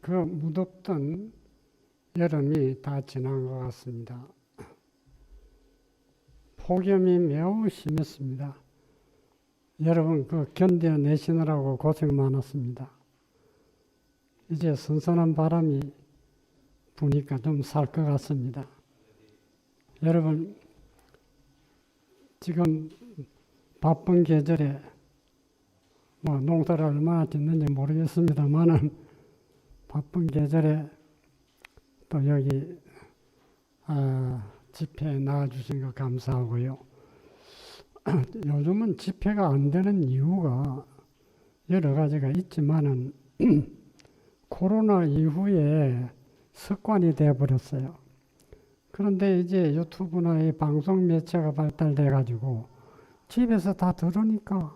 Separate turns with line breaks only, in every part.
그 무덥던 여름이 다 지난 것 같습니다. 폭염이 매우 심했습니다. 여러분 그 견뎌내시느라고 고생 많았습니다. 이제 선선한 바람이 부니까 좀 살 것 같습니다. 여러분 지금 바쁜 계절에 뭐 농사를 얼마나 짓는지 모르겠습니다만은 바쁜 계절에 또 여기 집회에 나와주신 거 감사하고요. 요즘은 집회가 안 되는 이유가 여러 가지가 있지만은 코로나 이후에 습관이 되어버렸어요. 그런데 이제 유튜브나 이 방송 매체가 발달돼 가지고 집에서 다 들으니까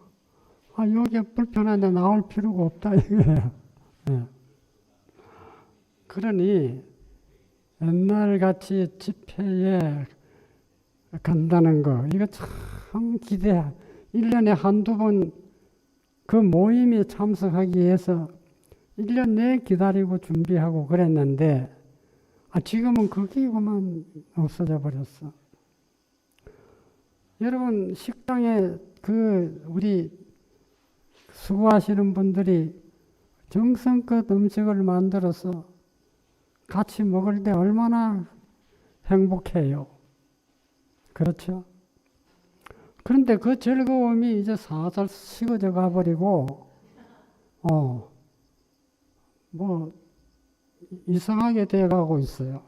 여기 불편한데 나올 필요가 없다 이거예요. 네. 그러니 옛날같이 집회에 간다는 거 이거 참 기대. 1년에 한두 번 그 모임에 참석하기 위해서 1년 내에 기다리고 준비하고 그랬는데 지금은 그게 그만 없어져 버렸어. 여러분 식당에 우리 수고하시는 분들이 정성껏 음식을 만들어서 같이 먹을 때 얼마나 행복해요. 그렇죠? 그런데 그 즐거움이 이제 살살 식어져 가버리고 뭐 이상하게 돼가고 있어요.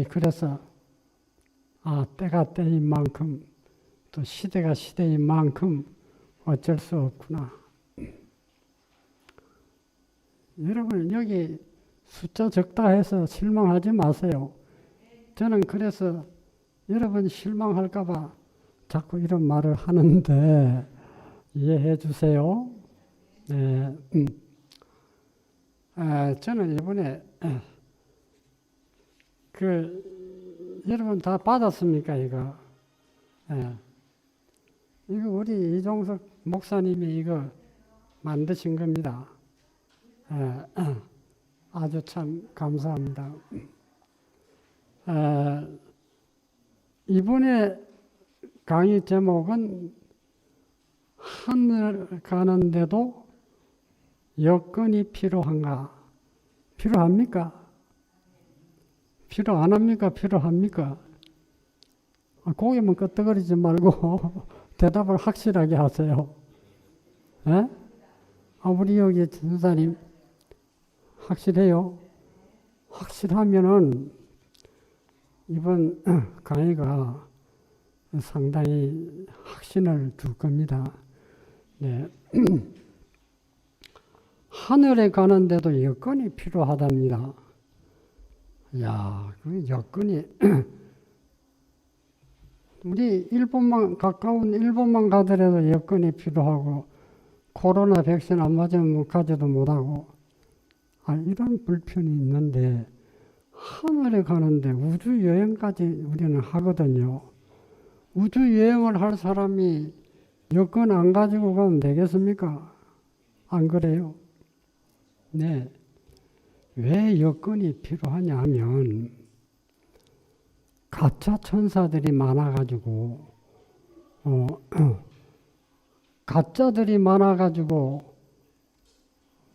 그래서 때가 때인 만큼 또 시대가 시대인 만큼 어쩔 수 없구나. 여러분 여기 숫자 적다 해서 실망하지 마세요. 저는 그래서 여러분 실망할까 봐 자꾸 이런 말을 하는데 이해해 주세요. 네. 저는 이번에 여러분 다 받았습니까 이거? 이거 우리 이종석 목사님이 이거 만드신 겁니다. 아주 참 감사합니다. 이번에 강의 제목은 하늘 가는데도 여건이 필요한가? 필요합니까? 필요 안 합니까? 필요합니까? 고개만 끄덕거리지 말고 대답을 확실하게 하세요. 우리 여기 전사님 확실해요? 확실하면은 이번 강의가 상당히 확신을 줄 겁니다. 네. 하늘에 가는데도 여건이 필요하답니다. 그 여건이 우리 가까운 일본만 가더라도 여건이 필요하고 코로나 백신 안 맞으면 가지도 못하고 이런 불편이 있는데 하늘에 가는데 우주 여행까지 우리는 하거든요. 우주 여행을 할 사람이 여건 안 가지고 가면 되겠습니까? 안 그래요? 네. 왜 여건이 필요하냐 하면 가짜 천사들이 많아가지고 가짜들이 많아가지고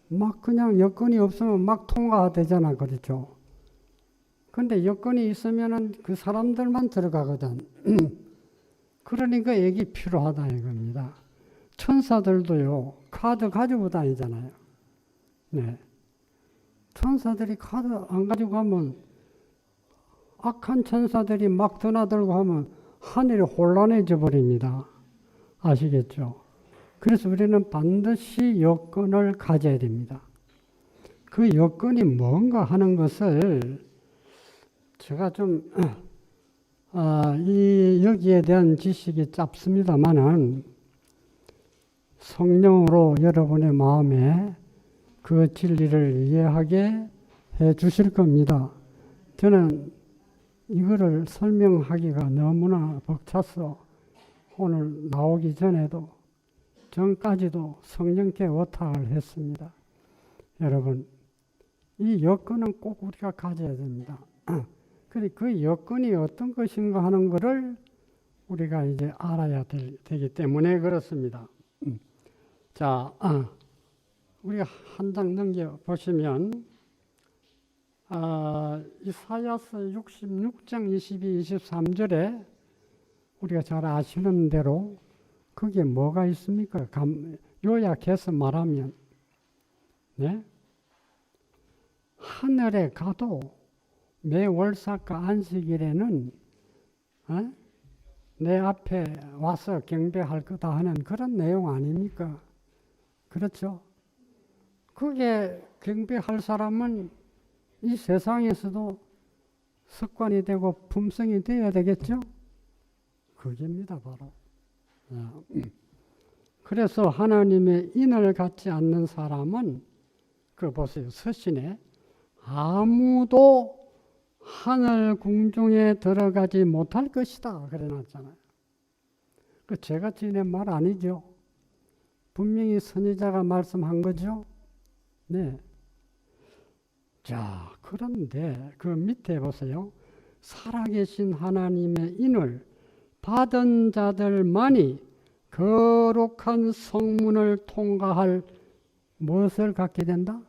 막 그냥 여건이 없으면 막 통과되잖아. 그렇죠? 근데 여건이 있으면은 그 사람들만 들어가거든. 그러니까 여기 필요하다 이겁니다. 천사들도요 카드 가지고 다니잖아요. 네. 천사들이 카드 안 가지고 가면 악한 천사들이 막 드나들고 하면 하늘이 혼란해져 버립니다. 아시겠죠? 그래서 우리는 반드시 여건을 가져야 됩니다. 그 여건이 뭔가 하는 것을 제가 좀 여기에 대한 지식이 짧습니다만은 성령으로 여러분의 마음에 그 진리를 이해하게 해 주실 겁니다. 저는 이거를 설명하기가 너무나 벅차서 오늘 나오기 전까지도 성령께 오타를 했습니다. 여러분 이 여건은 꼭 우리가 가져야 됩니다. 그 여건이 어떤 것인가 하는 것을 우리가 이제 알아야 되기 때문에 그렇습니다. 자, 우리가 한 장 넘겨 보시면 이사야서 66장 22, 23절에 우리가 잘 아시는 대로 그게 뭐가 있습니까? 요약해서 말하면 네? 하늘에 가도 매 월삭과 안식일에는 내 앞에 와서 경배할 거다 하는 그런 내용 아닙니까? 그렇죠? 그게 경배할 사람은 이 세상에서도 습관이 되고 품성이 되어야 되겠죠? 그게입니다, 바로. 그래서 하나님의 인을 갖지 않는 사람은 그 보세요. 서신에 아무도 하늘 궁중에 들어가지 못할 것이다 그래 놨잖아요. 그 제가 지낸 말 아니죠. 분명히 선지자가 말씀한 거죠. 네. 자, 그런데 그 밑에 보세요. 살아계신 하나님의 인을 받은 자들만이 거룩한 성문을 통과할 무엇을 갖게 된다?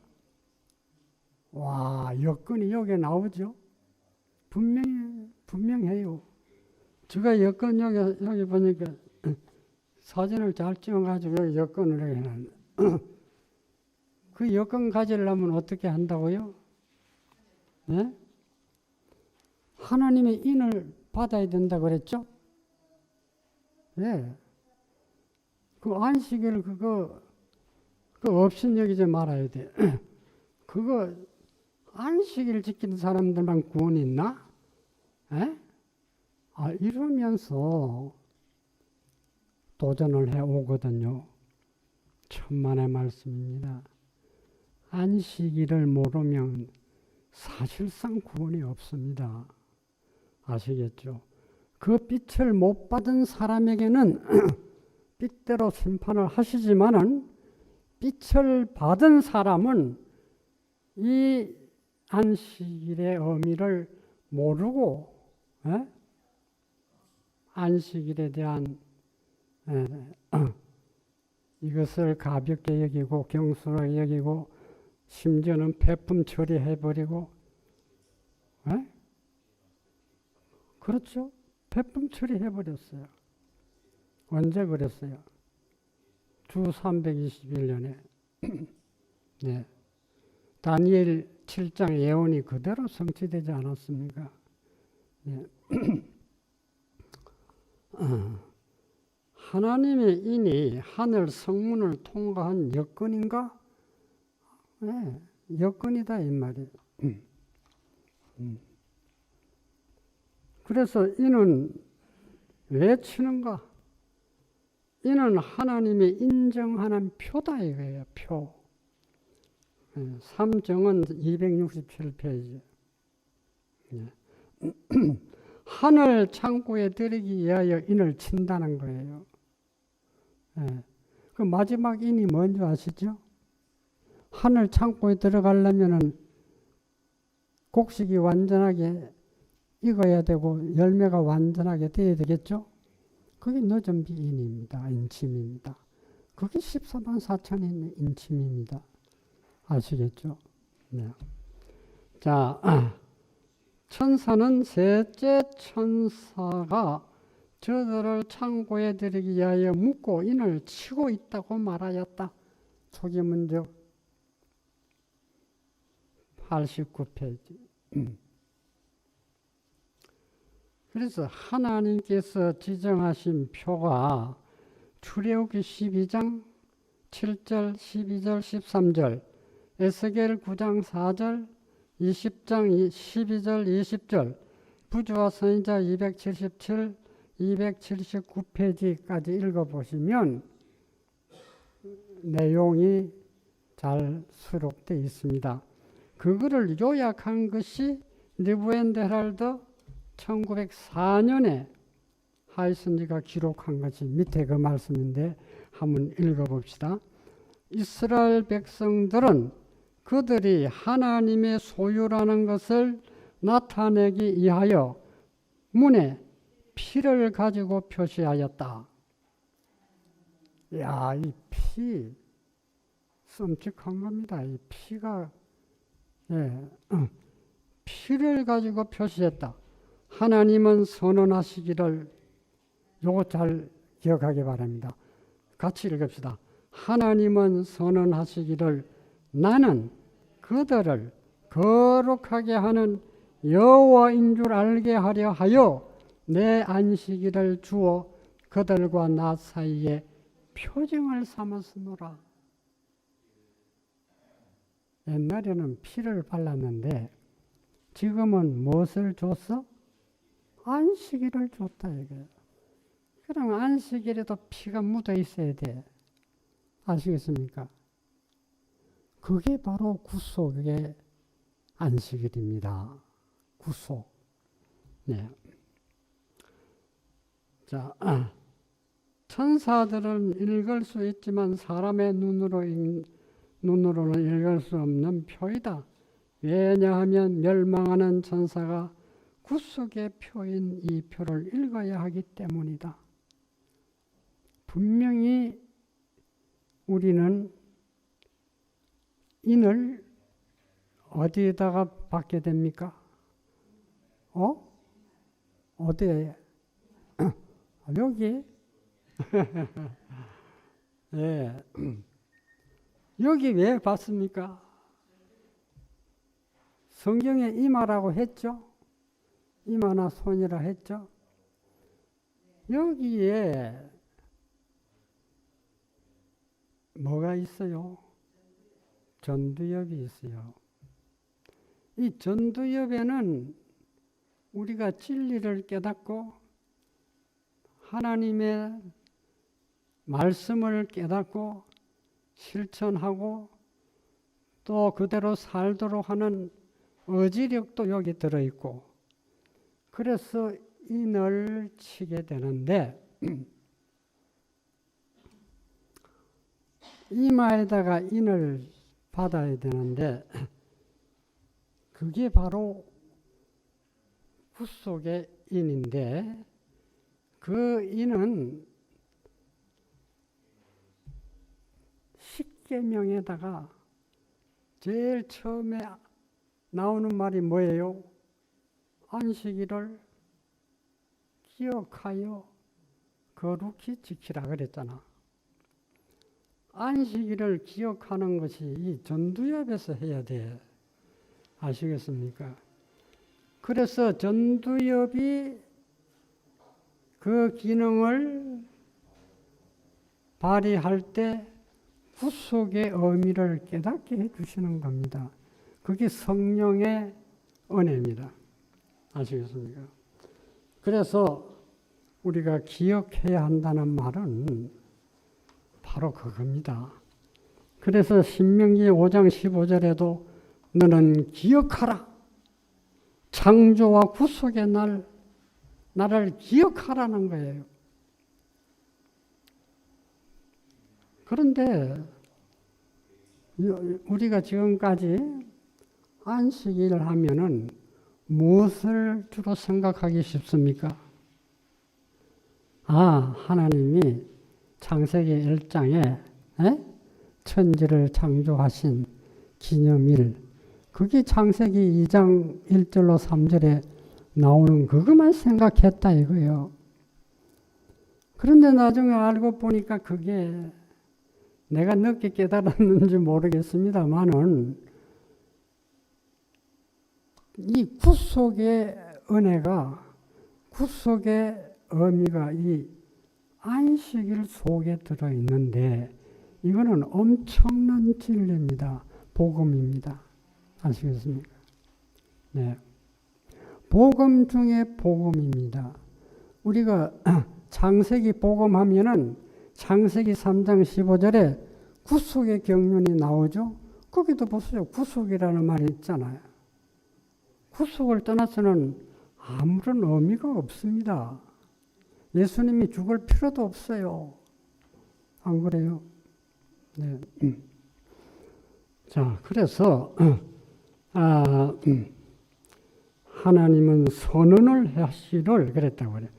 와, 여건이 여기 나오죠. 분명해요. 제가 여건 여기 보니까 사진을 잘 찍어가지고 여기 여건을 해놨는데 그 여건 가지려면 어떻게 한다고요? 네? 하나님의 인을 받아야 된다 그랬죠? 네. 그 안식일 그거 업신여기지 말아야 돼. 그거 안식일 지키는 사람들만 구원이 있나? 에? 이러면서 도전을 해 오거든요. 천만의 말씀입니다. 안식일을 모르면 사실상 구원이 없습니다. 아시겠죠? 그 빛을 못 받은 사람에게는 빛대로 심판을 하시지만은 빛을 받은 사람은 이 안식일의 의미를 모르고 안식일에 대한 이것을 가볍게 여기고 경솔하게 여기고 심지어는 폐품 처리해버리고 그렇죠? 폐품 처리해버렸어요. 언제 그랬어요? 주 321년에 네. 다니엘 7장 예언이 그대로 성취되지 않았습니까? 네. 하나님의 인이 하늘 성문을 통과한 여건인가? 네, 여건이다 이 말이에요. 그래서 이는 왜 치는가? 이는 하나님이 인정하는 표다 이거예요. 표. 3정은 267페이지. 하늘 창고에 들이기 위하여 인을 친다는 거예요. 그 마지막 인이 뭔지 아시죠? 하늘 창고에 들어가려면은 곡식이 완전하게 익어야 되고 열매가 완전하게 돼야 되겠죠? 그게 너전비인입니다. 인침입니다. 그게 14만 4천의 인침입니다. 아시겠죠? 네. 자, 천사는 셋째 천사가 저들을 창고에 들이기 위하여 묶고 인을 치고 있다고 말하였다. 초기문적 89페이지. 그래서 하나님께서 지정하신 표가 출애굽기 12장 7절, 12절, 13절, 에스겔 9장 4절, 20장 12절, 20절, 부조와 선지자 277, 279페이지까지 읽어보시면 내용이 잘 수록되어 있습니다. 그거를 요약한 것이 리브 앤 헤럴드 1904년에 하이슨지가 기록한 것이 밑에 그 말씀인데 한번 읽어봅시다. 이스라엘 백성들은 그들이 하나님의 소유라는 것을 나타내기 위하여 문에 피를 가지고 표시하였다. 야, 이 피, 끔찍한 겁니다. 이 피가, 피를 가지고 표시했다. 하나님은 선언하시기를, 요거 잘 기억하기 바랍니다. 같이 읽읍시다. 하나님은 선언하시기를 나는 그들을 거룩하게 하는 여호와인 줄 알게 하려 하여 내 안식일을 주어 그들과 나 사이에 표징을 삼았으노라. 옛날에는 피를 발랐는데 지금은 무엇을 줬어? 안식일을 줬다 이게. 그럼 안식일에도 피가 묻어 있어야 돼. 아시겠습니까? 그게 바로 구속의 안식일입니다. 구속. 네. 자, 천사들은 읽을 수 있지만 사람의 눈으로는 읽을 수 없는 표이다. 왜냐하면 멸망하는 천사가 구속의 표인 이 표를 읽어야 하기 때문이다. 분명히 우리는 인을 어디에다가 받게 됩니까? 어디에? 여기? 예. 여기 왜 받습니까? 성경에 이마라고 했죠? 이마나 손이라 했죠? 여기에 뭐가 있어요? 전두엽이 있어요. 이 전두엽에는 우리가 진리를 깨닫고 하나님의 말씀을 깨닫고 실천하고 또 그대로 살도록 하는 의지력도 여기 들어있고 그래서 인을 치게 되는데 이마에다가 인을 받아야 되는데 그게 바로 구속의 인인데 그 인은 십계명에다가 제일 처음에 나오는 말이 뭐예요? 안식일을 기억하여 거룩히 지키라 그랬잖아. 안식일을 기억하는 것이 이 전두엽에서 해야 돼. 아시겠습니까? 그래서 전두엽이 그 기능을 발휘할 때 구속의 의미를 깨닫게 해주시는 겁니다. 그게 성령의 은혜입니다. 아시겠습니까? 그래서 우리가 기억해야 한다는 말은 바로 그겁니다. 그래서 신명기 5장 15절에도 너는 기억하라. 창조와 구속의 나를 기억하라는 거예요. 그런데 우리가 지금까지 안식일을 하면은 무엇을 주로 생각하기 쉽습니까? 하나님이 창세기 1장에 천지를 창조하신 기념일, 그게 창세기 2장 1절로 3절에 나오는 그것만 생각했다 이거예요. 그런데 나중에 알고 보니까 그게 내가 늦게 깨달았는지 모르겠습니다만은 이 구속의 은혜가, 구속의 의미가 이 안식일 속에 들어있는데 이거는 엄청난 진리입니다. 복음입니다. 아시겠습니까? 네. 복음 중에 복음입니다. 우리가 창세기 복음하면은 창세기 3장 15절에 구속의 경륜이 나오죠. 거기도 보세요. 구속이라는 말이 있잖아요. 구속을 떠나서는 아무런 의미가 없습니다. 예수님이 죽을 필요도 없어요. 안 그래요? 네. 자, 그래서 하나님은 선언을 하시기를 그랬다고 그래요.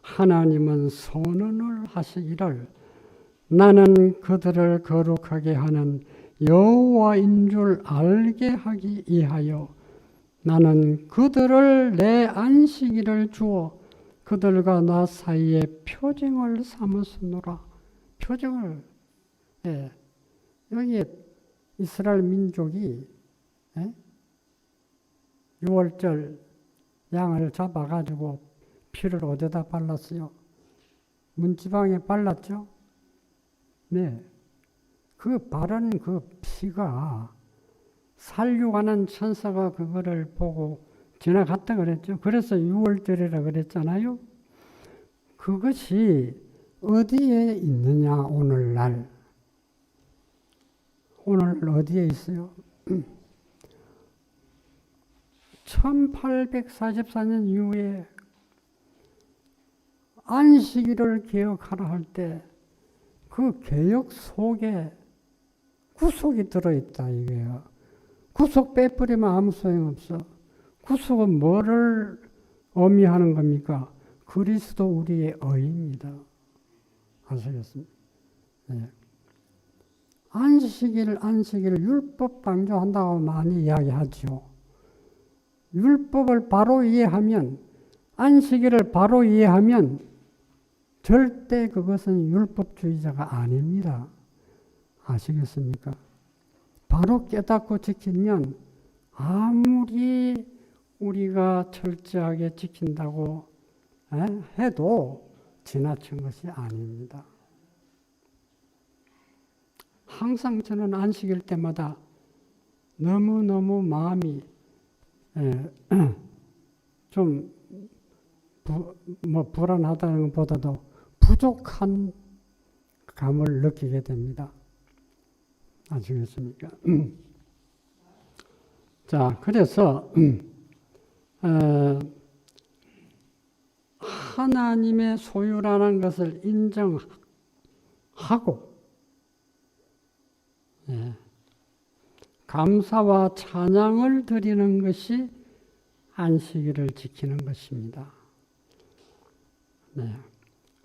하나님은 선언을 하시기를 나는 그들을 거룩하게 하는 여호와인 줄 알게 하기 위하여 나는 그들을 내 안식일을 주어 그들과 나 사이에 표징을 삼으시노라. 표징을, 예. 여기에 이스라엘 민족이 6월절 양을 잡아가지고 피를 어디다 발랐어요? 문지방에 발랐죠? 네. 그 바른 그 피가 살려가는 천사가 그거를 보고 지나갔다 그랬죠. 그래서 6월절이라 그랬잖아요. 그것이 어디에 있느냐, 오늘날. 오늘 어디에 있어요? 1844년 이후에 안식일을 개혁하라 할 때 그 개혁 속에 구속이 들어있다 이게요. 구속 빼버리면 아무 소용없어. 구속은 뭐를 의미하는 겁니까? 그리스도 우리의 의입니다. 아시겠습니까? 네. 안식일 율법 강조한다고 많이 이야기하죠. 율법을 바로 이해하면, 안식일을 바로 이해하면 절대 그것은 율법주의자가 아닙니다. 아시겠습니까? 바로 깨닫고 지키면 아무리 우리가 철저하게 지킨다고 해도 지나친 것이 아닙니다. 항상 저는 안식일 때마다 너무너무 마음이 좀 불안하다는 것보다도 부족한 감을 느끼게 됩니다. 아시겠습니까? 자, 그래서 하나님의 소유라는 것을 인정하고 감사와 찬양을 드리는 것이 안식일을 지키는 것입니다. 네.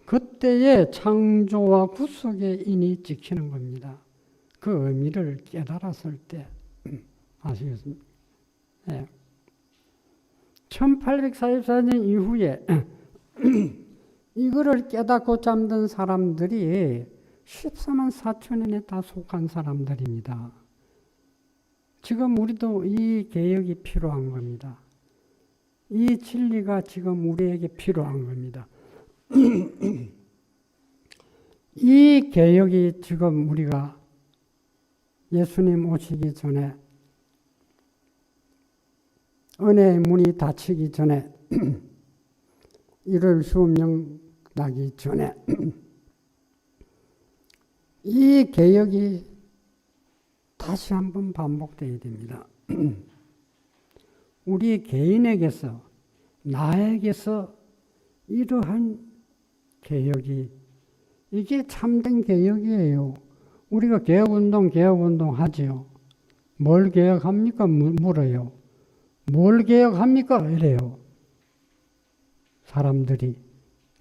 그때의 창조와 구속의 인이 지키는 겁니다. 그 의미를 깨달았을 때. 아시겠습니까? 네. 1844년 이후에 이거를 깨닫고 잠든 사람들이 14만 4천년에 다 속한 사람들입니다. 지금 우리도 이 개혁이 필요한 겁니다. 이 진리가 지금 우리에게 필요한 겁니다. 이 개혁이 지금 우리가 예수님 오시기 전에 은혜의 문이 닫히기 전에 1월 수업령 나기 전에 이 개혁이 다시 한번 반복되어야 됩니다. 우리 개인에게서 나에게서 이러한 개혁이 이게 참된 개혁이에요. 우리가 개혁운동 하지요. 뭘 개혁합니까? 물어요. 뭘 개혁합니까? 이래요. 사람들이,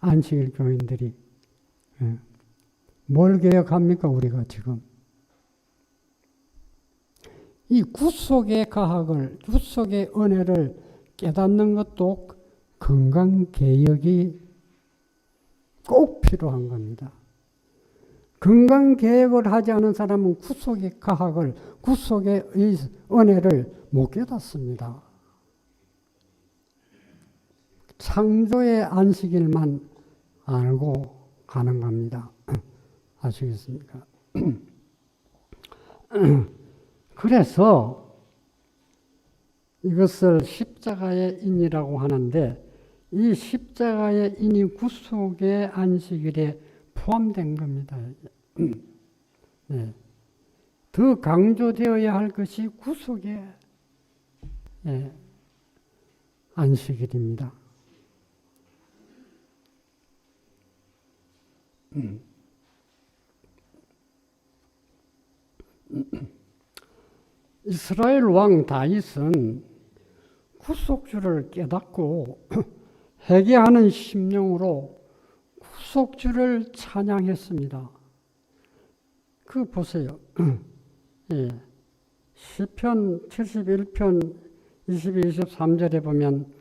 안식일 교인들이. 뭘 개혁합니까? 우리가 지금. 이 구속의 가학을, 구속의 은혜를 깨닫는 것도 건강개혁이 꼭 필요한 겁니다. 건강개혁을 하지 않은 사람은 구속의 가학을, 구속의 은혜를 못 깨닫습니다. 창조의 안식일만 알고 가는 겁니다. 아시겠습니까? 그래서 이것을 십자가의 인이라고 하는데 이 십자가의 인이 구속의 안식일에 포함된 겁니다. 네. 더 강조되어야 할 것이 구속의 안식일입니다. 이스라엘 왕 다윗은 구속주를 깨닫고 회개하는 심령으로 구속주를 찬양했습니다. 그 보세요. 예. 시편 71편 22, 23절에 보면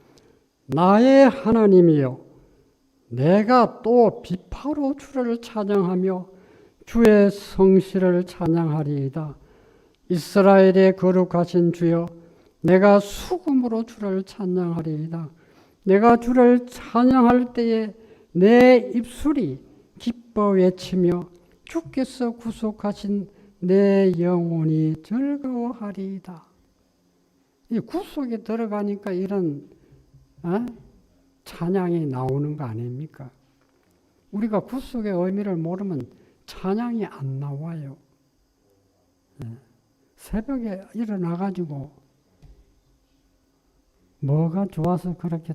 나의 하나님이여 내가 또 비파로 주를 찬양하며 주의 성실을 찬양하리이다. 이스라엘의 거룩하신 주여 내가 수금으로 주를 찬양하리이다. 내가 주를 찬양할 때에 내 입술이 기뻐 외치며 주께서 구속하신 내 영혼이 즐거워하리이다. 이 구속에 들어가니까 이런 찬양이 나오는 거 아닙니까? 우리가 구속의 의미를 모르면 찬양이 안 나와요. 새벽에 일어나가지고 뭐가 좋아서 그렇게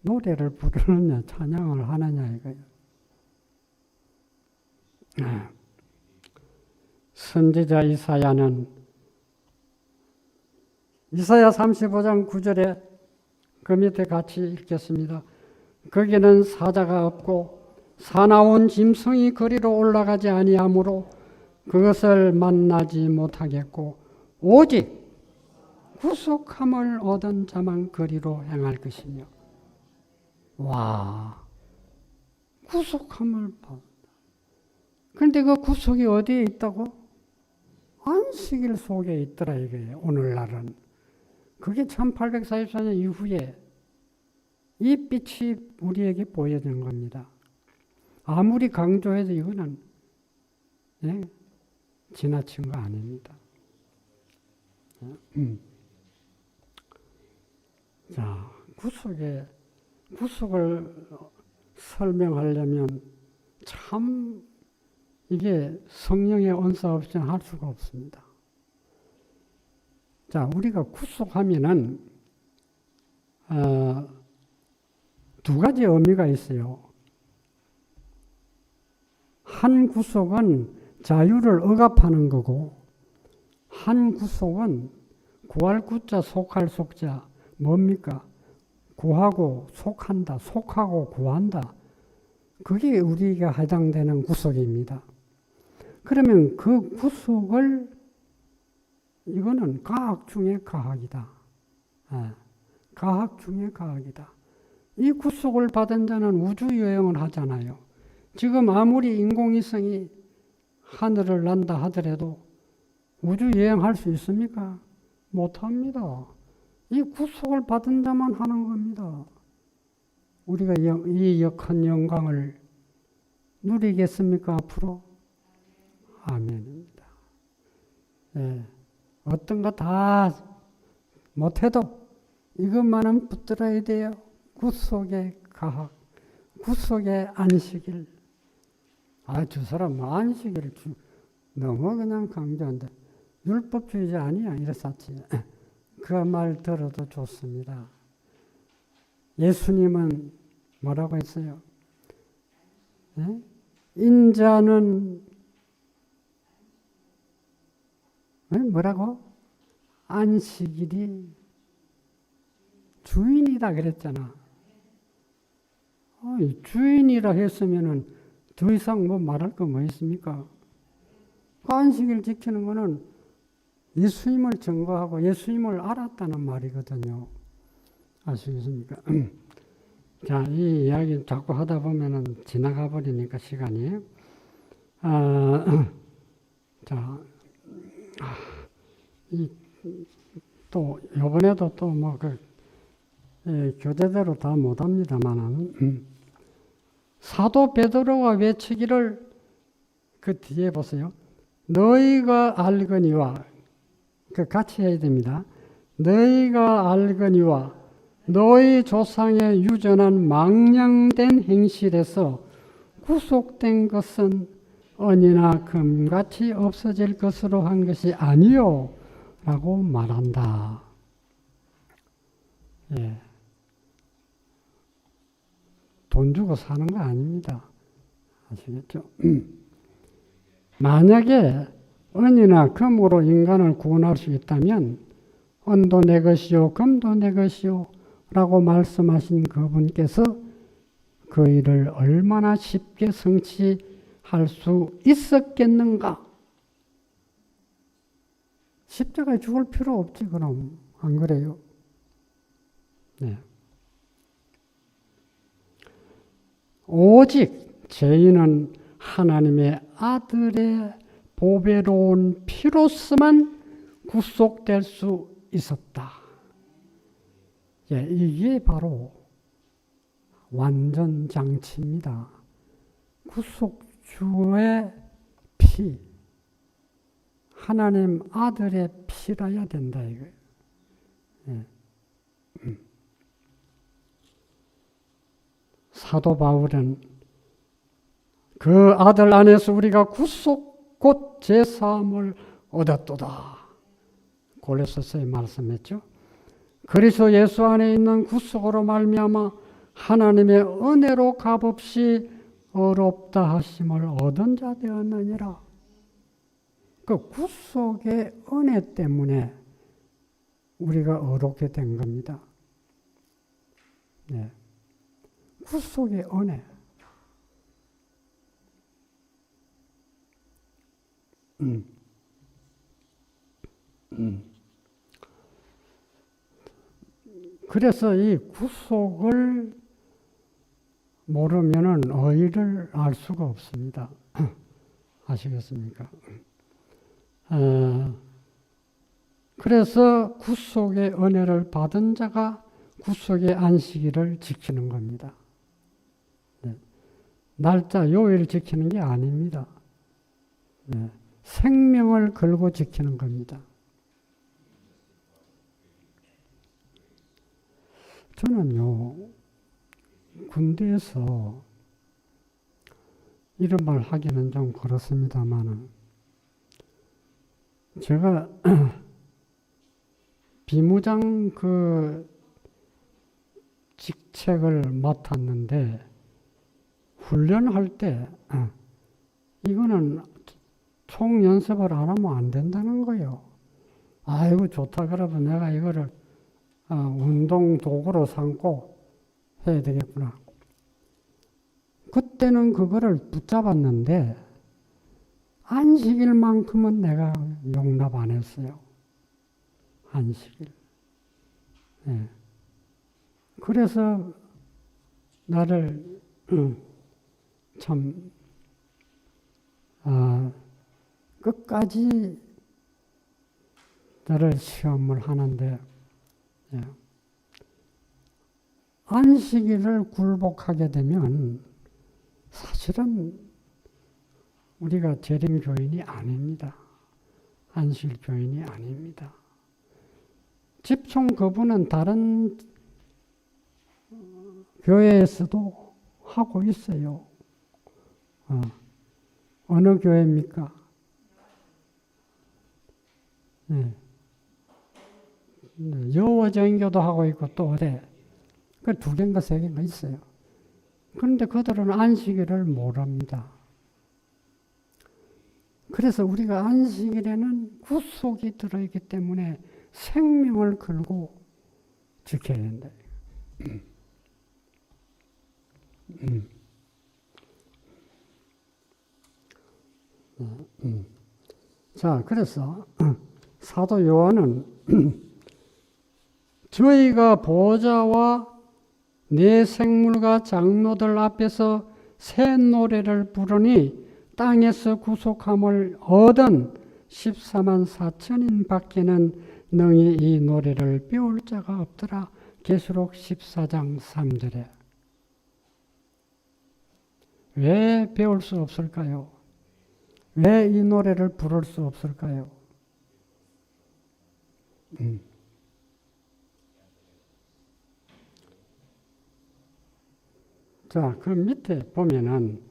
노래를 부르느냐, 찬양을 하느냐 이거예요. 선지자 이사야는 이사야 35장 9절에 그 밑에 같이 읽겠습니다. 거기는 사자가 없고 사나운 짐승이 거리로 올라가지 아니하므로 그것을 만나지 못하겠고 오직 구속함을 얻은 자만 거리로 행할 것이며. 와, 구속함을 받는다. 그런데 그 구속이 어디에 있다고? 안식일 속에 있더라 이거예요. 오늘날은. 그게 1844년 이후에 이 빛이 우리에게 보여진 겁니다. 아무리 강조해도 이거는 지나친 거 아닙니다. 자, 구속을 설명하려면 참 이게 성령의 은사 없이는 할 수가 없습니다. 자, 우리가 구속하면은 두 가지 의미가 있어요. 한 구속은 자유를 억압하는 거고, 한 구속은 구할 구자, 속할 속자, 뭡니까? 구하고 속한다, 속하고 구한다. 그게 우리가 해당되는 구속입니다. 그러면 그 구속을 이거는 과학 중의 과학이다. 과학 중의 과학이다. 이 구속을 받은 자는 우주여행을 하잖아요. 지금 아무리 인공위성이 하늘을 난다 하더라도 우주여행할 수 있습니까? 못합니다. 이 구속을 받은 자만 하는 겁니다. 우리가 이 역한 영광을 누리겠습니까? 앞으로? 아멘입니다. 어떤 거 다 못해도 이것만은 붙들어야 돼요. 구속의 과학, 구속의 안식일. 저 사람 안식일 너무 그냥 강조한다. 율법주의자 아니야 이랬었지. 그 말 들어도 좋습니다. 예수님은 뭐라고 했어요? 인자는 뭐라고? 안식일이 주인이다 그랬잖아. 주인이라 했으면은 더 이상 뭐 말할 거 뭐 있습니까? 안식일 지키는 거는 예수님을 증거하고 예수님을 알았다는 말이거든요. 아시겠습니까? 자, 이 이야기 자꾸 하다 보면은 지나가 버리니까 시간이. 자, 또 이번에도 또 뭐 교재대로 다 못합니다만은 사도 베드로가 외치기를 그 뒤에 보세요. 너희가 알거니와 같이 해야 됩니다. 너희가 알거니와 너희 조상의 유전한 망령된 행실에서 구속된 것은 은이나 금같이 없어질 것으로 한 것이 아니요 라고 말한다. 돈 주고 사는 거 아닙니다. 아시겠죠? 만약에 은이나 금으로 인간을 구원할 수 있다면 은도 내 것이요 금도 내 것이요 라고 말씀하신 그분께서 그 일을 얼마나 쉽게 성취할 수 있었겠는가? 십자가에 죽을 필요 없지 그럼. 안 그래요? 네. 오직 죄인은 하나님의 아들의 보배로운 피로서만 구속될 수 있었다. 예, 이게 바로 완전장치입니다. 구속주의 피, 하나님 아들의 피라야 된다 이거예요. 예. 사도 바울은 그 아들 안에서 우리가 구속 곧 제사함을 얻었도다. 골로새서에 말씀했죠. 그리스도 예수 안에 있는 구속으로 말미암아 하나님의 은혜로 값없이 어렵다 하심을 얻은 자 되었느니라. 그 구속의 은혜 때문에 우리가 어렵게 된 겁니다. 네. 구속의 은혜. 그래서 이 구속을 모르면은 의를 알 수가 없습니다. 아시겠습니까? 그래서 구속의 은혜를 받은 자가 구속의 안식일을 지키는 겁니다. 네. 날짜 요일을 지키는 게 아닙니다. 네. 생명을 걸고 지키는 겁니다. 저는요, 군대에서 이런 말 하기는 좀 그렇습니다만, 제가 비무장 그 직책을 맡았는데, 훈련할 때, 이거는 총 연습을 안 하면 안 된다는 거예요. 아이고, 좋다. 그러면 내가 이거를 운동 도구로 삼고 해야 되겠구나. 그때는 그거를 붙잡았는데 안식일만큼은 내가 용납 안 했어요. 안식일. 네. 그래서 나를 참 끝까지 나를 시험을 하는데 안식일을 굴복하게 되면 사실은 우리가 재림교인이 아닙니다. 안식일 교인이 아닙니다. 집총 거부는 다른 교회에서도 하고 있어요. 어느 교회입니까? 네. 여호와정교도 하고 있고 또 어디 그 두 개인가 세 개인가 있어요. 그런데 그들은 안식일을 모릅니다. 그래서 우리가 안식일에는 구속이 들어있기 때문에 생명을 걸고 지켜야 된다. 자, 그래서 사도 요한은 저희가 보좌와 내 생물과 장로들 앞에서 새 노래를 부르니 땅에서 구속함을 얻은 14만 4천인 밖에는 능히 이 노래를 배울 자가 없더라. 계시록 14장 3절에. 왜 배울 수 없을까요? 왜 이 노래를 부를 수 없을까요? 자, 그 밑에 보면은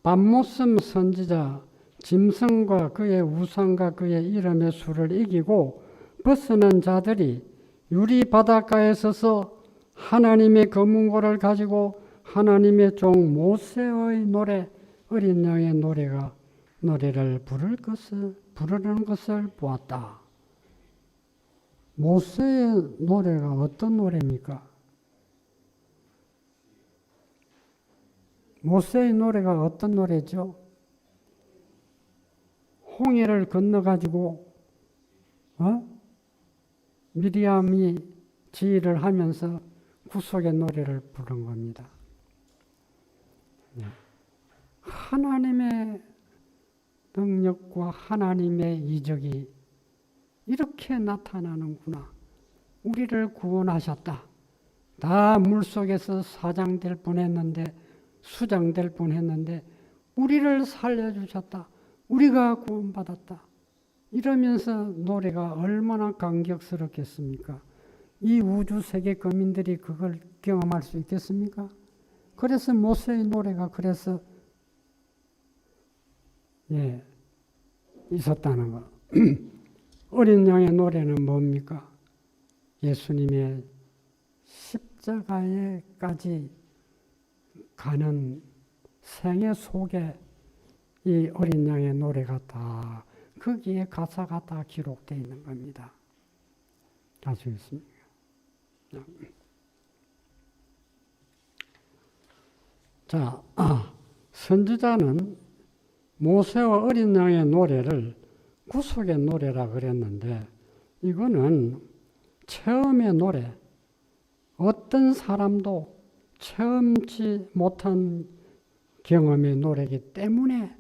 밤모섬 선지자 짐승과 그의 우상과 그의 이름의 수를 이기고 벗어난 자들이 유리 바닷가에 서서 하나님의 검은고를 가지고 하나님의 종 모세의 노래, 어린 양의 노래가 노래를 부르는 것을 보았다. 모세의 노래가 어떤 노래입니까? 모세의 노래가 어떤 노래죠? 홍해를 건너가지고 미리암이 지휘를 하면서 구속의 노래를 부른 겁니다. 하나님의 능력과 하나님의 이적이 이렇게 나타나는구나. 우리를 구원하셨다. 다 물속에서 사장될 뻔했는데 수장될 뻔했는데 우리를 살려주셨다. 우리가 구원받았다. 이러면서 노래가 얼마나 감격스럽겠습니까? 이 우주 세계 거민들이 그걸 경험할 수 있겠습니까? 그래서 모세의 노래가 그래서 있었다는 거. 어린 양의 노래는 뭡니까? 예수님의 십자가에까지 가는 생애 속에 이 어린 양의 노래가 다 거기에 가사가 다 기록되어 있는 겁니다. 아시겠습니까? 자, 선지자는 모세와 어린 양의 노래를 구속의 노래라 그랬는데 이거는 처음의 노래, 어떤 사람도 처음치 못한 경험의 노래이기 때문에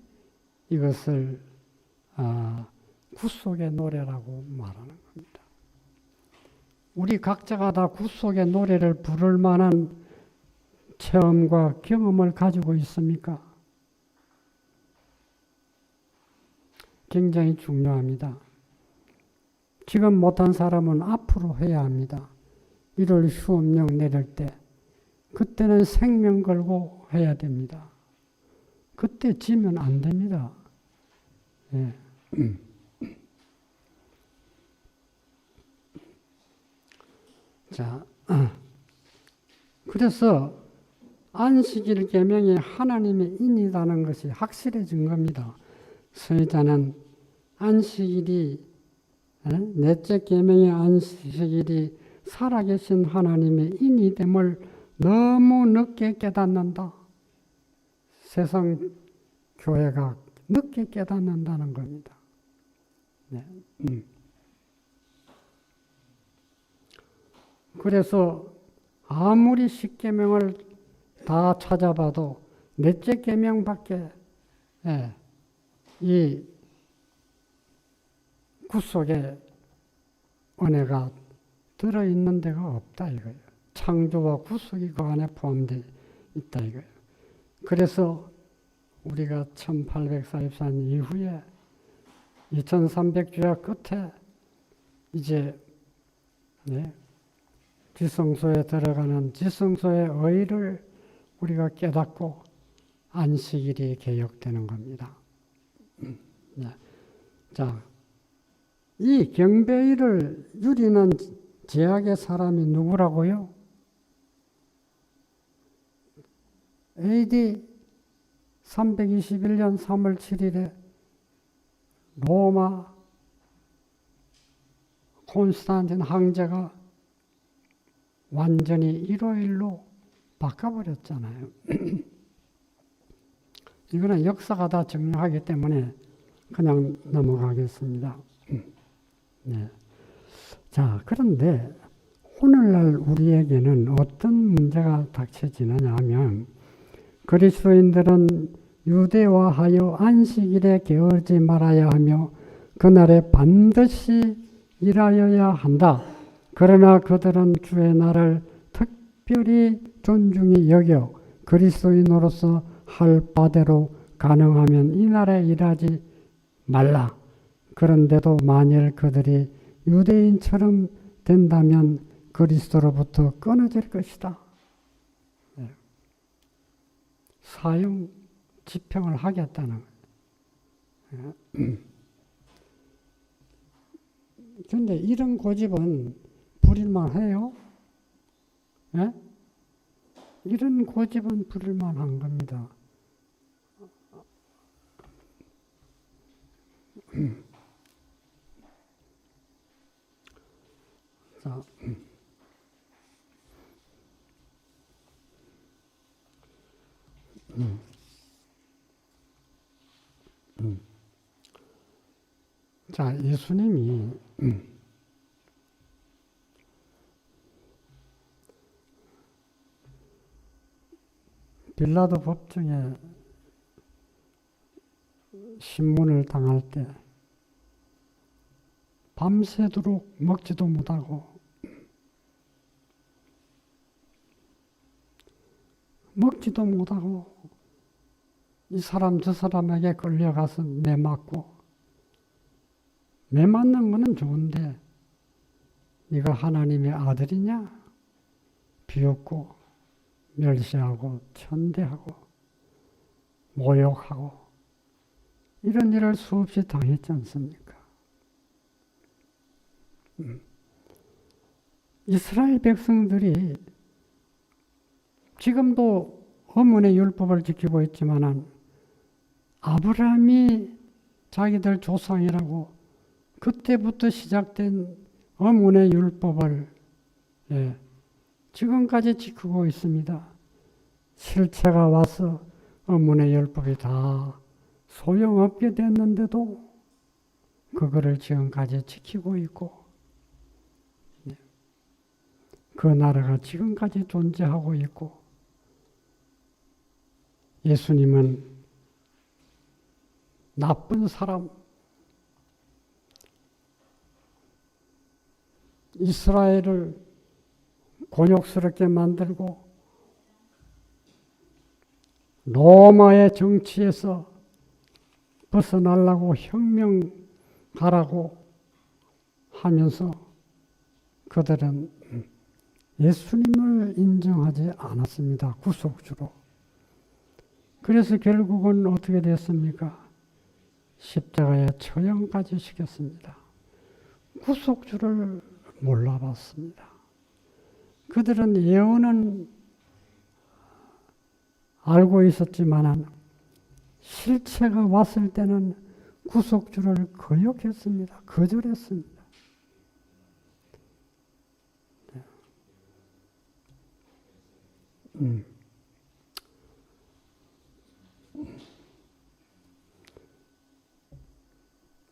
이것을 구속의 노래라고 말하는 겁니다. 우리 각자가 다 구속의 노래를 부를 만한 체험과 경험을 가지고 있습니까? 굉장히 중요합니다. 지금 못한 사람은 앞으로 해야 합니다. 1월 시험령 내릴 때 그때는 생명 걸고 해야 됩니다. 그때 지면 안 됩니다. 예. 자, 그래서 안식일 계명이 하나님의 인이라는 것이 확실해진 겁니다. 선지자는 안식일이 넷째 계명의 안식일이 살아계신 하나님의 인이됨을 너무 늦게 깨닫는다. 세상 교회가 늦게 깨닫는다는 겁니다. 네. 그래서 아무리 십계명을 다 찾아봐도 넷째 계명밖에 이 구속의 은혜가 들어있는 데가 없다 이거예요. 창조와 구속이 그 안에 포함되어 있다 이거예요. 그래서 우리가 1844년 이후에 2300주야 끝에 이제 지성소에 들어가는 지성소의 의를 우리가 깨닫고 안식일이 개혁되는 겁니다. 자, 이 경배일을 누리는 제약의 사람이 누구라고요? AD 321년 3월 7일에 로마 콘스탄틴 황제가 완전히 일요일로 바꿔버렸잖아요. 이거는 역사가 다 증명하기 때문에 그냥 넘어가겠습니다. 네. 자, 그런데 오늘날 우리에게는 어떤 문제가 닥쳐지느냐 하면 그리스도인들은 유대화하여 안식일에 게으르지 말아야 하며 그날에 반드시 일하여야 한다. 그러나 그들은 주의 날을 특별히 존중히 여겨 그리스도인으로서 할 바대로 가능하면 이 날에 일하지 말라. 그런데도 만일 그들이 유대인처럼 된다면 그리스도로부터 끊어질 것이다. 사형 집행을 하겠다는 거예요. 그런데 이런 고집은 부릴만 해요? 예? 이런 고집은 부릴만 한 겁니다. 자, 예수님이 빌라도 법정에 신문을 당할 때 밤새도록 먹지도 못하고 이 사람 저 사람에게 끌려가서 매 맞고, 매 맞는 거는 좋은데 네가 하나님의 아들이냐? 비웃고 멸시하고 천대하고 모욕하고 이런 일을 수없이 당했지 않습니까? 이스라엘 백성들이 지금도 어문의 율법을 지키고 있지만은 아브라함이 자기들 조상이라고 그때부터 시작된 어문의 율법을 지금까지 지키고 있습니다. 실체가 와서 어문의 율법이 다 소용없게 됐는데도 그거를 지금까지 지키고 있고, 그 나라가 지금까지 존재하고 있고, 예수님은 나쁜 사람, 이스라엘을 곤욕스럽게 만들고 로마의 정치에서 벗어나려고 혁명하라고 하면서 그들은 예수님을 인정하지 않았습니다. 구속주로. 그래서 결국은 어떻게 됐습니까? 십자가에 처형까지 시켰습니다. 구속주를 몰라봤습니다. 그들은 예언은 알고 있었지만 실체가 왔을 때는 구속주를 거역했습니다. 거절했습니다.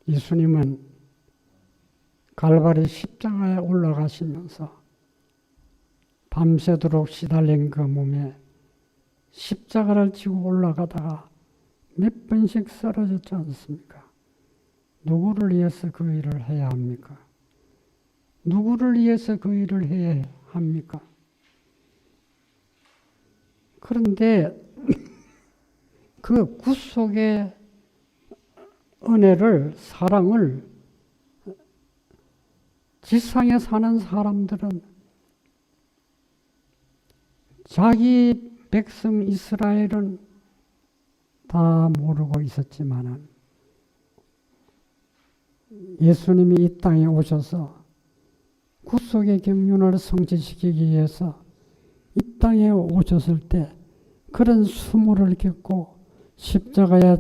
예수님은 갈바리 십자가에 올라가시면서 밤새도록 시달린 그 몸에 십자가를 지고 올라가다가 몇 번씩 쓰러졌지 않습니까? 누구를 위해서 그 일을 해야 합니까? 누구를 위해서 그 일을 해야 합니까? 그런데 그 구속의 은혜를, 사랑을 지상에 사는 사람들은 자기 백성 이스라엘은 다 모르고 있었지만은 예수님이 이 땅에 오셔서 구속의 경륜을 성취시키기 위해서 이 땅에 오셨을 때 그런 수모를 겪고 십자가에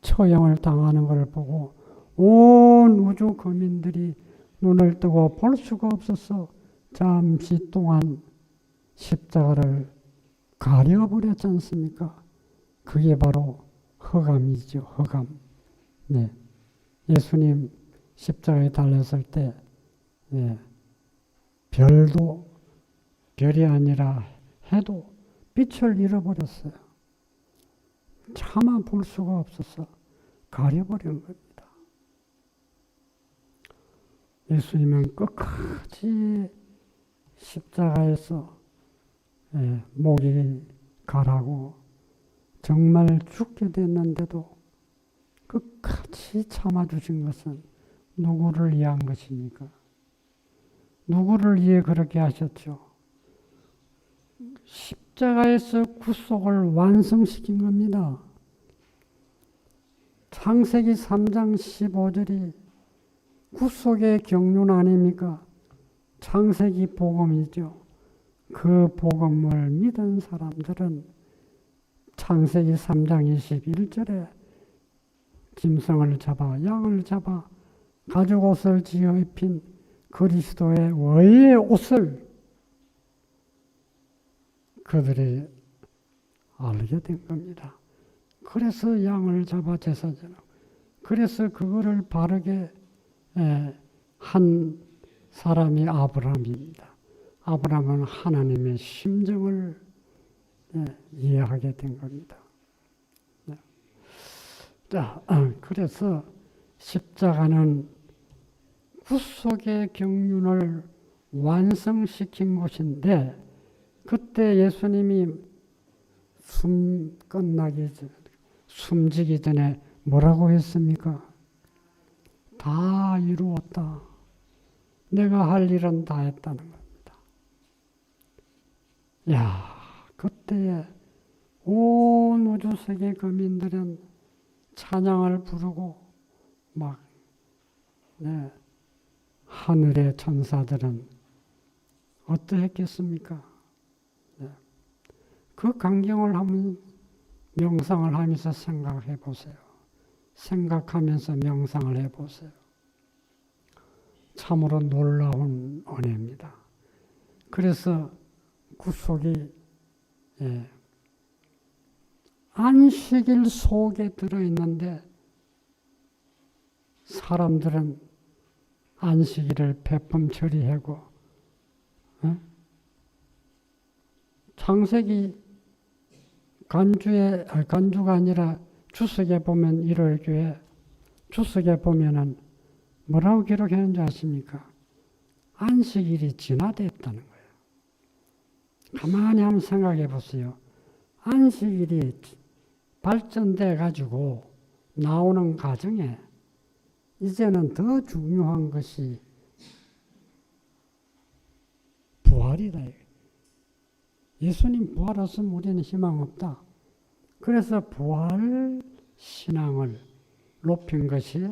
처형을 당하는 것을 보고 온 우주 거민들이 눈을 뜨고 볼 수가 없어서 잠시 동안 십자가를 가려버렸지 않습니까? 그게 바로 허감이죠. 허감. 네. 예수님 십자가에 달렸을 때 별도 별이 아니라 해도 빛을 잃어버렸어요. 차마 볼 수가 없어서 가려버린 겁니다. 예수님은 끝까지 십자가에서 목이 가라고 정말 죽게 됐는데도 끝까지 참아주신 것은 누구를 위한 것입니까? 누구를 위해 그렇게 하셨죠? 십자가에서 구속을 완성시킨 겁니다. 창세기 3장 15절이 구속의 경륜 아닙니까? 창세기 복음이죠. 그 복음을 믿은 사람들은 창세기 3장 21절에 짐승을 잡아 양을 잡아 가죽옷을 지어 입힌 그리스도의 의의 옷을 그들이 알게 된 겁니다. 그래서 양을 잡아 제사장하고, 그래서 그거를 바르게 한 사람이 아브라함입니다. 아브라함은 하나님의 심정을 이해하게 된 겁니다. 자, 그래서 십자가는 구속의 경륜을 완성시킨 곳인데, 그때 예수님이 숨지기 전에 뭐라고 했습니까? 다 이루었다. 내가 할 일은 다 했다는 겁니다. 야, 그때에 온 우주 세계 거민들은 찬양을 부르고 막 하늘의 천사들은 어떠했겠습니까? 그 광경을 한번 명상을 하면서 생각해 보세요. 생각하면서 명상을 해 보세요. 참으로 놀라운 은혜입니다. 그래서 구속이 안식일 속에 들어있는데, 사람들은 안식일을 베품 처리하고, 창세기 간주가 아니라 주석에 보면 일월교회 주석에 보면은 뭐라고 기록했는지 아십니까? 안식일이 진화됐다는 거예요. 가만히 한번 생각해 보세요. 안식일이 발전돼 가지고 나오는 과정에 이제는 더 중요한 것이 부활이다. 예수님 부활 없으면 우리는 희망 없다. 그래서 부활 신앙을 높인 것이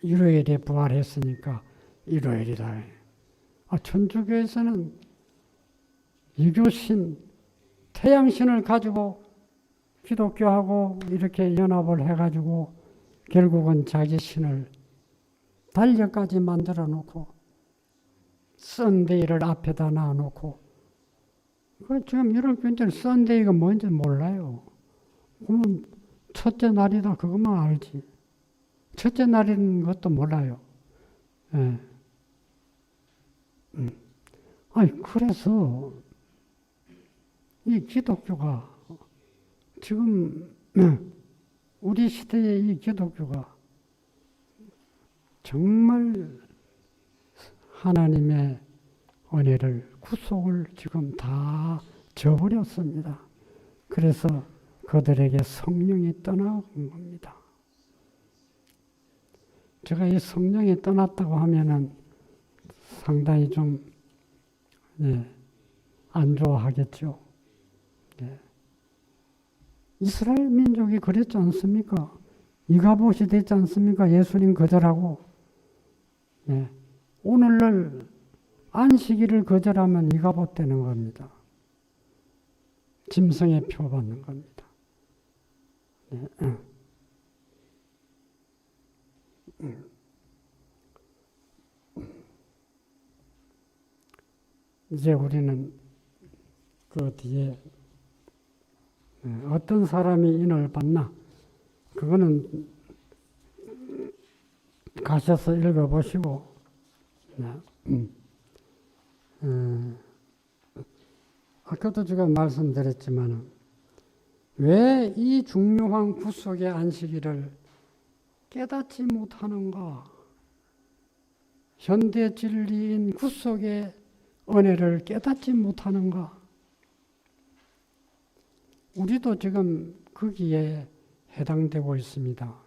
일요일에 부활했으니까 일요일이다. 천주교에서는 유교신, 태양신을 가지고 기독교하고 이렇게 연합을 해가지고 결국은 자기 신을 달력까지 만들어 놓고 썬데이를 앞에다 놔놓고, 지금 이런 교인들은 썬데이가 뭔지 몰라요. 그러면 첫째 날이다 그것만 알지. 첫째 날인 것도 몰라요. 그래서 이 기독교가 지금 우리 시대의 이 기독교가 정말 하나님의 은혜를, 구속을 지금 다 저버렸습니다. 그래서 그들에게 성령이 떠나온 겁니다. 제가 이 성령이 떠났다고 하면은 상당히 좀 안 좋아하겠죠. 이스라엘 민족이 그랬지 않습니까? 이가봇이 됐지 않습니까? 예수님 거절하고. 오늘날 안식일을 거절하면 이가봇 되는 겁니다. 짐승의 표 받는 겁니다. 이제 우리는 그 뒤에 어떤 사람이 인을 받나, 그거는 가셔서 읽어보시고, 아까도 제가 말씀드렸지만 왜 이 중요한 구속의 안식일을 깨닫지 못하는가? 현대 진리인 구속의 은혜를 깨닫지 못하는가? 우리도 지금 거기에 해당되고 있습니다.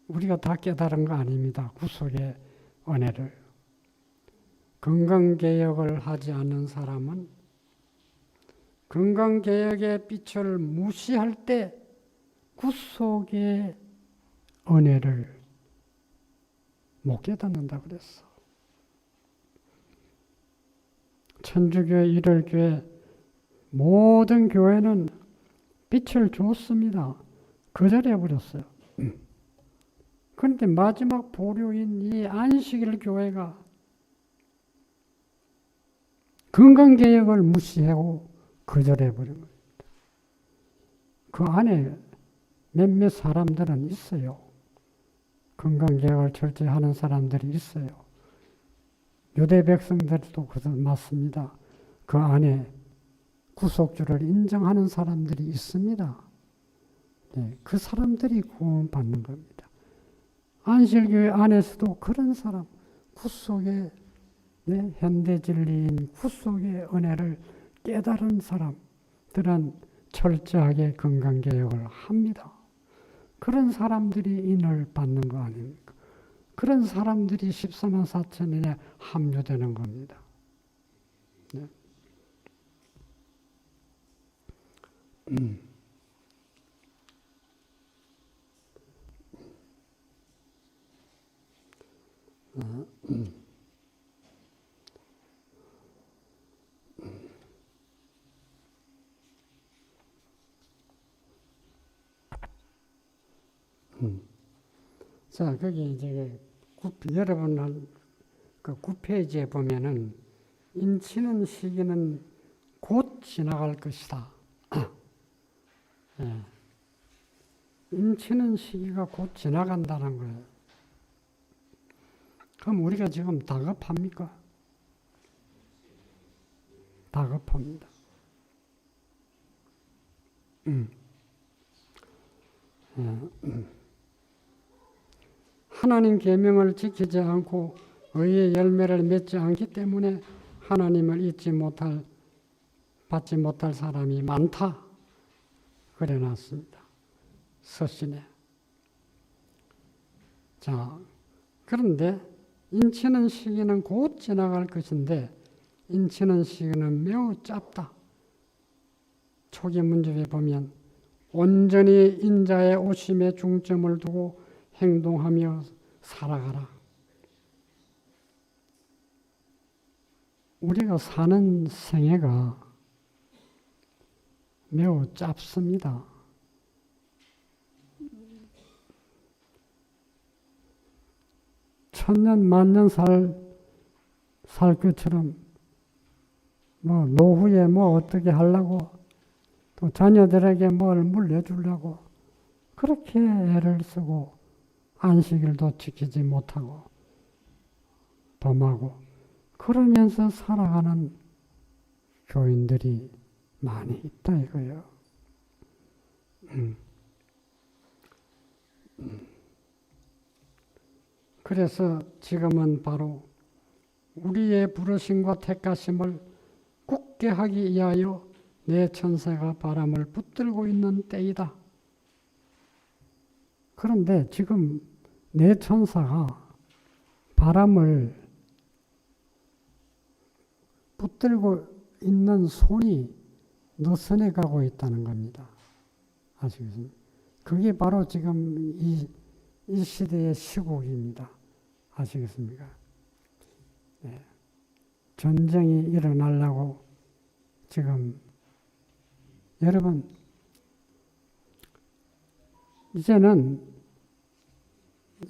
우리가 다 깨달은 거 아닙니다. 구속의 은혜를. 건강개혁을 하지 않는 사람은 건강개혁의 빛을 무시할 때 구속의 은혜를 못 깨닫는다 그랬어. 천주교회, 일월교회 모든 교회는 빛을 줬습니다. 거절해버렸어요. 그런데 마지막 보류인 이 안식일 교회가 건강개혁을 무시하고 거절해버린 거예요. 그 안에 몇몇 사람들은 있어요. 건강개혁을 철저히 하는 사람들이 있어요. 유대 백성들도 맞습니다. 그 안에 구속주를 인정하는 사람들이 있습니다. 네, 그 사람들이 구원받는 겁니다. 안식교회 안에서도 그런 사람, 구속의 네, 현대진리인 구속의 은혜를 깨달은 사람들은 철저하게 건강개혁을 합니다. 그런 사람들이 인을 받는 거 아닙니까? 그런 사람들이 14만 4천인에 합류되는 겁니다. 네. 자, 거기 이제 여러분 그 9페이지에 보면은 인치는 시기는 곧 지나갈 것이다. 예. 인치는 시기가 곧 지나간다는 거예요. 그럼 우리가 지금 다급합니까? 다급합니다. 하나님 계명을 지키지 않고 의의 열매를 맺지 않기 때문에 하나님을 받지 못할 사람이 많다. 그래 놨습니다. 서신에. 자, 그런데 인치는 시기는 곧 지나갈 것인데 인치는 시기는 매우 짧다. 초기 문제에 보면 온전히 인자의 오심에 중점을 두고 행동하며 살아가라. 우리가 사는 생애가 매우 짧습니다. 천년 만년 살 것처럼 뭐 노후에 뭐 어떻게 하려고 또 자녀들에게 뭘 물려주려고 그렇게 애를 쓰고 안식일도 지키지 못하고 범하고 그러면서 살아가는 교인들이 많이 있다 이거예요. 그래서 지금은 바로 우리의 부르심과 택하심을 굳게 하기 위하여 내 천사가 바람을 붙들고 있는 때이다. 그런데 지금 내 천사가 바람을 붙들고 있는 손이 느슨해 가고 있다는 겁니다. 아시겠습니까? 그게 바로 지금 이 시대의 시국입니다. 아시겠습니까? 네. 전쟁이 일어나려고 지금 여러분 이제는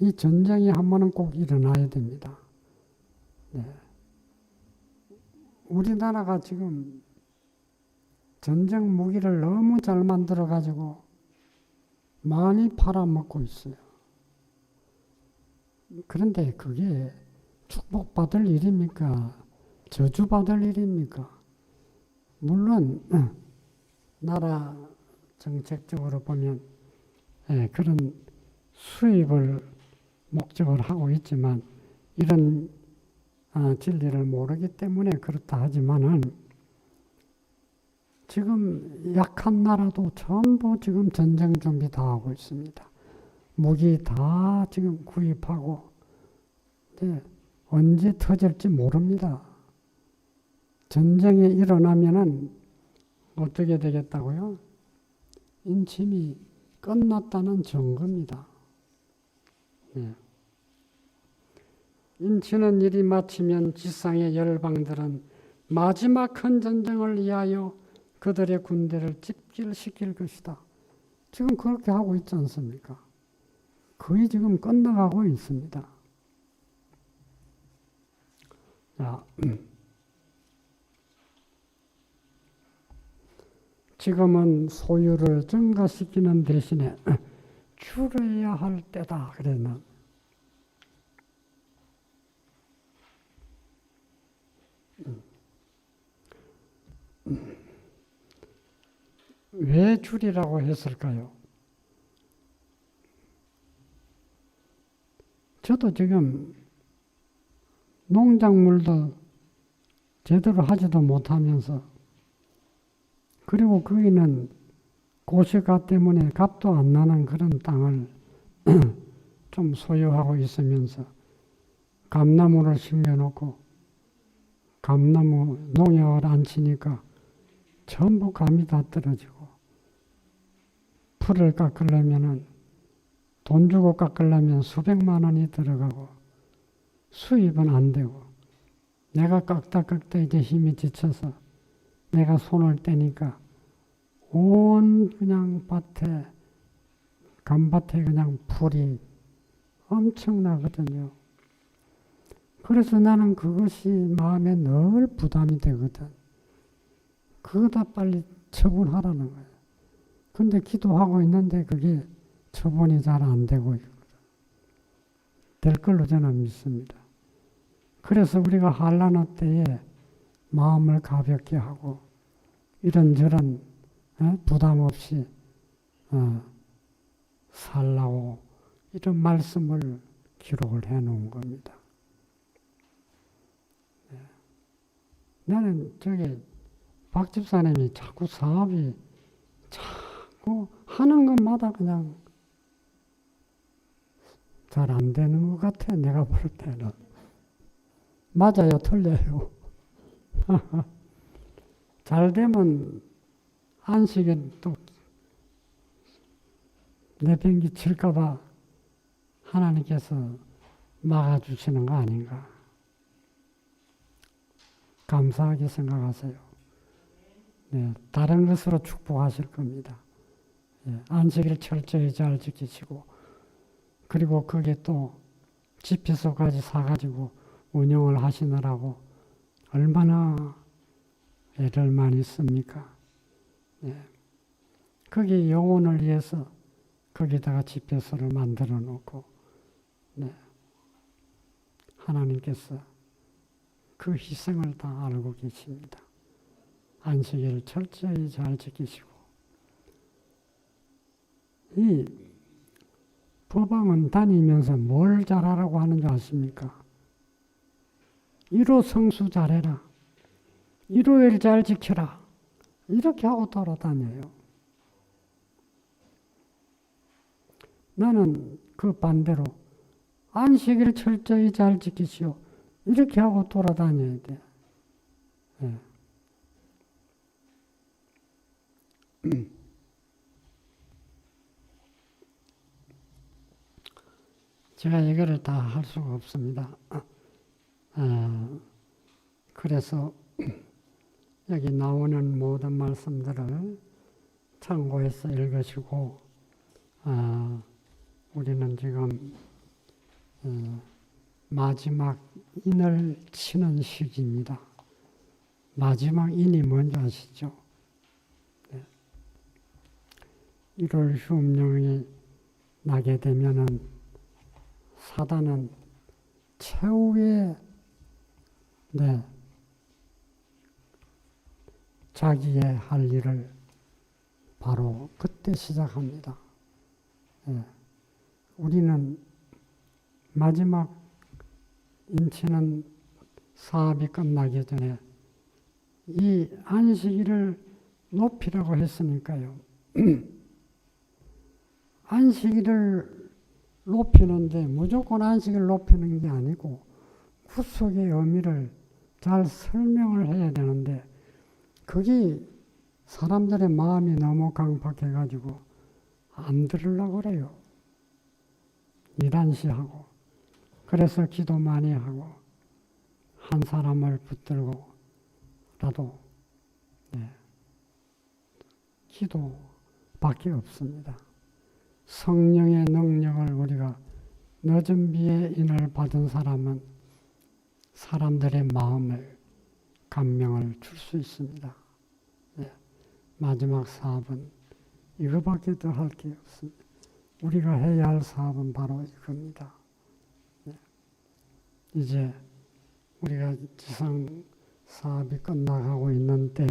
이 전쟁이 한 번은 꼭 일어나야 됩니다. 네. 우리나라가 지금 전쟁 무기를 너무 잘 만들어 가지고 많이 팔아먹고 있어요. 그런데 그게 축복받을 일입니까? 저주받을 일입니까? 물론 나라 정책적으로 보면 그런 수입을 목적을 하고 있지만 이런 진리를 모르기 때문에 그렇다 하지만은 지금 약한 나라도 전부 지금 전쟁 준비 다 하고 있습니다. 무기 다 지금 구입하고 언제 터질지 모릅니다. 전쟁이 일어나면은 어떻게 되겠다고요? 인침이 끝났다는 증거입니다. 네. 인치는 일이 마치면 지상의 열방들은 마지막 큰 전쟁을 위하여 그들의 군대를 집결시킬 것이다. 지금 그렇게 하고 있지 않습니까? 거의 지금 끝나가고 있습니다. 자, 지금은 소유를 증가시키는 대신에 줄여야 할 때다. 그러면 왜 줄이라고 했을까요? 저도 지금 농작물도 제대로 하지도 못하면서, 그리고 거기는 고시가 때문에 값도 안 나는 그런 땅을 좀 소유하고 있으면서 감나무를 심겨놓고 감나무 농약을 안 치니까 전부 감이 다 떨어지고, 풀을 깎으려면은 돈 주고 깎으려면 수백만 원이 들어가고 수입은 안 되고, 내가 깎다 이제 힘이 지쳐서 내가 손을 떼니까 온 그냥 밭에, 감밭에 그냥 풀이 엄청나거든요. 그래서 나는 그것이 마음에 늘 부담이 되거든. 그거 다 빨리 처분하라는 거예요. 근데 기도하고 있는데 그게 처분이 잘 안 되고 있거든. 될 걸로 저는 믿습니다. 그래서 우리가 환난 때에 마음을 가볍게 하고 이런저런 부담 없이 살라고 이런 말씀을 기록을 해 놓은 겁니다. 나는 저기 박 집사님이 자꾸 사업이 자꾸 하는 것마다 그냥 잘 안 되는 것 같아. 내가 볼 때는. 맞아요, 틀려요. 잘 되면 안식에 또 내팽개 칠까봐 하나님께서 막아주시는 거 아닌가. 감사하게 생각하세요. 네, 다른 것으로 축복하실 겁니다. 네, 안식일 철저히 잘 지키시고, 그리고 그게 또 지피소까지 사가지고 운영을 하시느라고 얼마나 애를 많이 씁니까? 네. 거기 영혼을 위해서 거기다가 지피소를 만들어 놓고, 네. 하나님께서 그 희생을 다 알고 계십니다. 안식일을 철저히 잘 지키시고, 이 법왕은 다니면서 뭘 잘하라고 하는 줄 아십니까? 일호 성수 잘해라. 일호일 잘 지켜라. 이렇게 하고 돌아다녀요. 나는 그 반대로 안식일 철저히 잘 지키시오. 이렇게 하고 돌아다녀야 돼. 네. 제가 이거를 다 할 수가 없습니다. 그래서 여기 나오는 모든 말씀들을 참고해서 읽으시고, 우리는 지금 마지막 인을 치는 시기입니다. 마지막 인이 뭔지 아시죠? 네. 1월 흉령이 나게 되면은 사단은 최후의 자기의 할 일을 바로 그때 시작합니다. 우리는 마지막 인치는 사업이 끝나기 전에 이 안식일을 높이라고 했으니까요. 안식일을 높이는데 무조건 안식을 높이는 게 아니고 구속의 의미를 잘 설명을 해야 되는데, 그게 사람들의 마음이 너무 강팍해가지고 안 들으려고 그래요. 이단시하고. 그래서 기도 많이 하고 한 사람을 붙들고라도 기도밖에 없습니다. 성령의 능력을 우리가 늦은 비에 인을 받은 사람은 사람들의 마음을 감명을 줄 수 있습니다. 네. 마지막 사업은 이거밖에 더 할 게 없습니다. 우리가 해야 할 사업은 바로 이겁니다. 네. 이제 우리가 지상 사업이 끝나가고 있는 때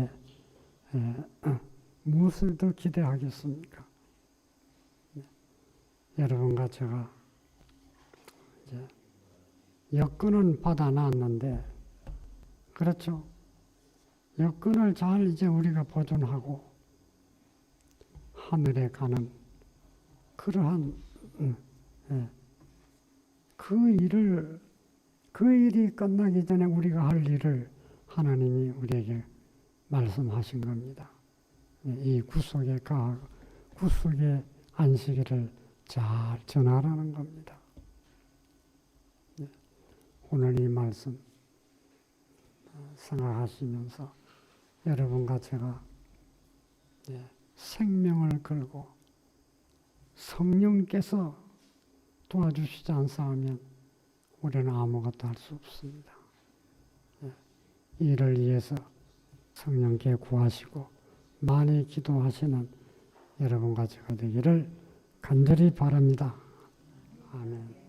무엇을 더 기대하겠습니까? 네. 여러분과 제가 이제 여건은 받아놨는데, 그렇죠? 여건을 잘 이제 우리가 보존하고 하늘에 가는 그러한 그 일이 끝나기 전에 우리가 할 일을 하나님이 우리에게 말씀하신 겁니다. 이 구속의 안식일을 잘 전하라는 겁니다. 오늘 이 말씀 생각하시면서 여러분과 제가 생명을 걸고 성령께서 도와주시지 않사하면 우리는 아무것도 할 수 없습니다. 이를 위해서 성령께 구하시고 많이 기도하시는 여러분과 제가 되기를 간절히 바랍니다. 아멘.